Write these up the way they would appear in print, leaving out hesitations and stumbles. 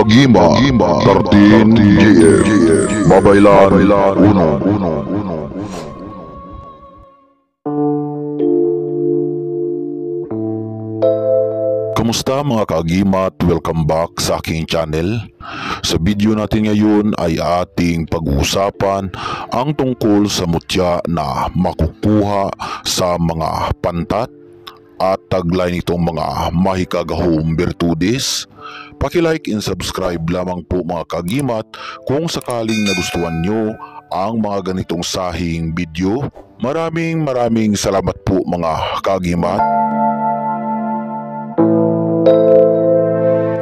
Kagima 13 GM Babaylan 1. Kamusta mga kaagimat? Welcome back sa aking channel. Sa video natin ngayon ay ating pag-uusapan ang tungkol sa mutya na makukuha sa mga pantat at taglay nitong mga mahikagahong bertudes. Paki-like and subscribe lamang po mga kaagimat kung sakaling nagustuhan nyo ang mga ganitong sahing video. Maraming salamat po mga kaagimat.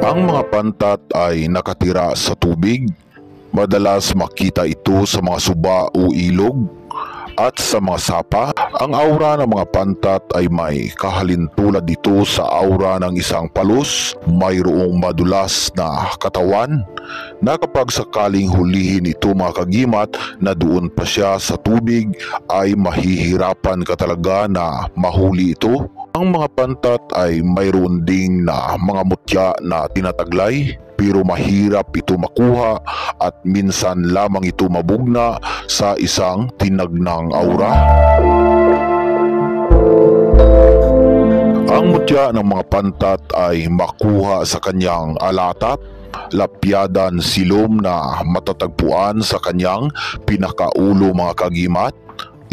Ang mga pantat ay nakatira sa tubig. Madalas makita ito sa mga suba o ilog at sa mga sapa. Ang aura ng mga pantat ay may kahalintulad dito sa aura ng isang palos. Mayroong madulas na katawan na kapag sakaling hulihin ito mga kagimat na doon pa siya sa tubig ay mahihirapan ka talaga na mahuli ito. Ang mga pantat ay mayroon ding na mga mutya na tinataglay pero mahirap ito makuha at minsan lamang ito mabugna sa isang tinagnang aura. Ang mutya ng mga pantat ay makuha sa kanyang alatap, lapyadan silom na matatagpuan sa kanyang pinakaulo mga kagimat.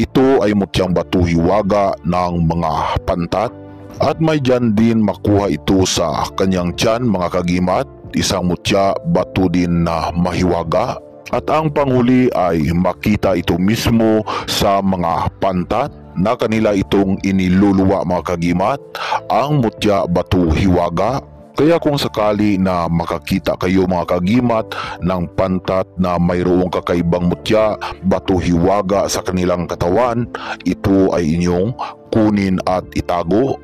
Ito ay mutyang batuhiwaga ng mga pantat at may dyan din makuha ito sa kanyang tiyan mga kagimat, isang mutya bato din na mahiwaga. At ang panghuli ay makita ito mismo sa mga pantat na kanila itong iniluluwa mga kagimat, ang mutya batuhiwaga. Kaya kung sakali na makakita kayo mga kagimat ng pantat na mayroong kakaibang mutya, batuhiwaga sa kanilang katawan, ito ay inyong kunin at itago.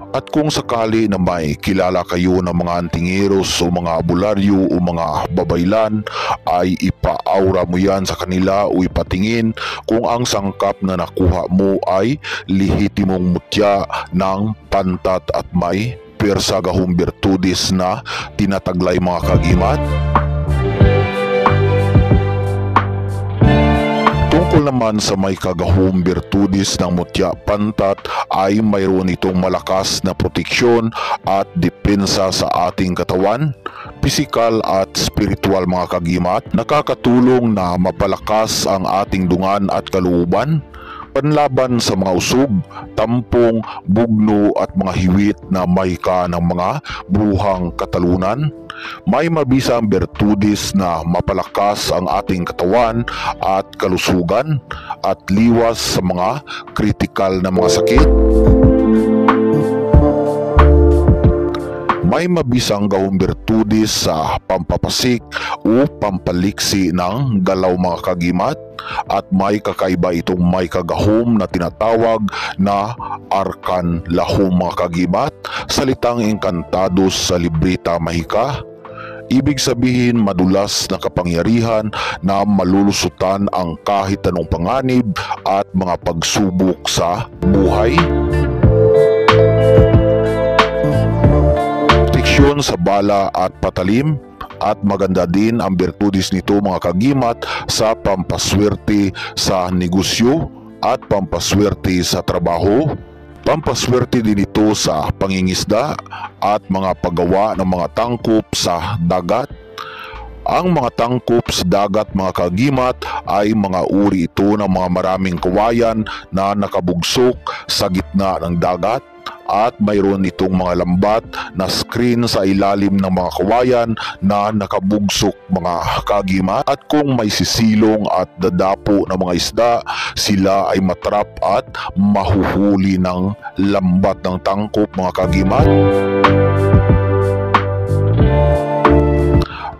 At kung sakali na may kilala kayo ng mga antingeros o mga bularyo o mga babaylan, ay ipa-aura mo yan sa kanila o ipatingin kung ang sangkap na nakuha mo ay lihitimong mutya ng pantat at may persagahong bertudes na tinataglay mga kagimat. Tungkol naman sa may kagahong bertudes ng mutya pantat ay mayroon itong malakas na proteksyon at depensa sa ating katawan, pisikal at spiritual mga kagimat. Nakakatulong na mapalakas ang ating dungan at kalooban, panlaban sa mga usog, tampong, bugno at mga hiwit na mahika ng mga bruhang katalunan. May mabisang bertudes na mapalakas ang ating katawan at kalusugan at liwas sa mga kritikal na mga sakit. May mabisang gawong bertudes sa pampapasik o pampaliksi ng galaw mga kagimat at may kakaiba itong may kagahom na tinatawag na arkan lahom mga kagimat, salitang engkantados sa libreta mahika. Ibig sabihin madulas na kapangyarihan na malulusutan ang kahit anong panganib at mga pagsubok sa buhay. Proteksyon sa bala at patalim, at maganda din ang bertudes nito mga kagimat sa pampaswerte sa negosyo at pampaswerte sa trabaho. Pampaswerte din ito sa pangingisda at mga paggawa ng mga tangkop sa dagat. Ang mga tangkop sa dagat mga kagimat ay mga uri ito ng mga maraming kawayan na nakabugsok sa gitna ng dagat. At mayroon itong mga lambat na screen sa ilalim ng mga kawayan na nakabugsok mga kagimat. At kung may sisilong at dadapo ng mga isda, sila ay matrap at mahuhuli ng lambat ng tangkop mga kagimat.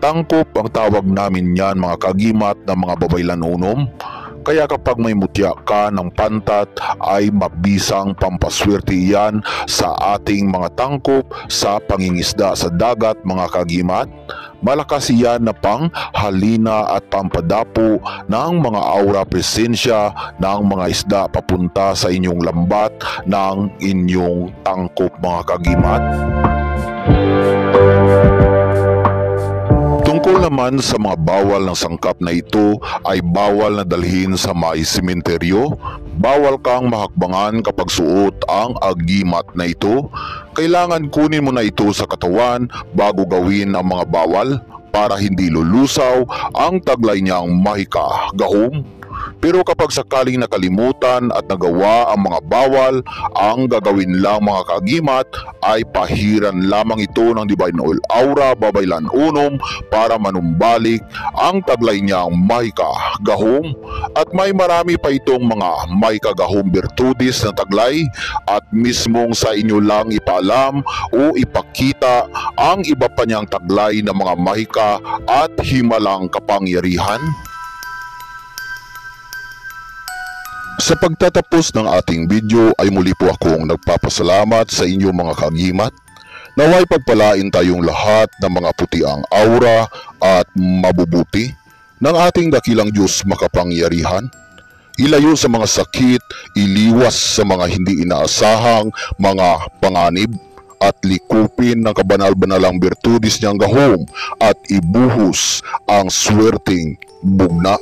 Tangkop ang tawag namin yan mga kagimat ng mga babaylan unom. Kaya kapag may mutya ka ng pantat ay mabisang pampaswerte yan sa ating mga tangkop sa pangingisda sa dagat mga kagimat. Malakas yan na pang halina at pampadapo ng mga aura presensya ng mga isda papunta sa inyong lambat ng inyong tangkop mga kagimat. naman sa mga bawal ng sangkap na ito ay bawal na dalhin sa may sementeryo. Bawal kang mahakbangan kapag suot ang agimat na ito. Kailangan kunin mo na ito sa katawan bago gawin ang mga bawal para hindi lulusaw ang taglay niyang mahika gahom. Pero kapag sakaling nakalimutan at nagawa ang mga bawal, ang gagawin lang mga kaagimat ay pahiran lamang ito ng Divine Oil Aura Babaylan Unom para manumbalik ang taglay niyang mahika gahom. At may marami pa itong mga mahika gahom virtudes na taglay at mismong sa inyo lang ipaalam o ipakita ang iba pa niyang taglay na mga mahika at himalang kapangyarihan. Sa pagtatapos ng ating video ay muli po akong nagpapasalamat sa inyong mga kaagimat. Naway pagpalain tayong lahat ng mga putiang aura at mabubuti ng ating dakilang Diyos makapangyarihan. Ilayo sa mga sakit, iliwas sa mga hindi inaasahang mga panganib, at likupin ng kabanal-banalang birtudis niyang gahom at ibuhos ang swerteng bugna.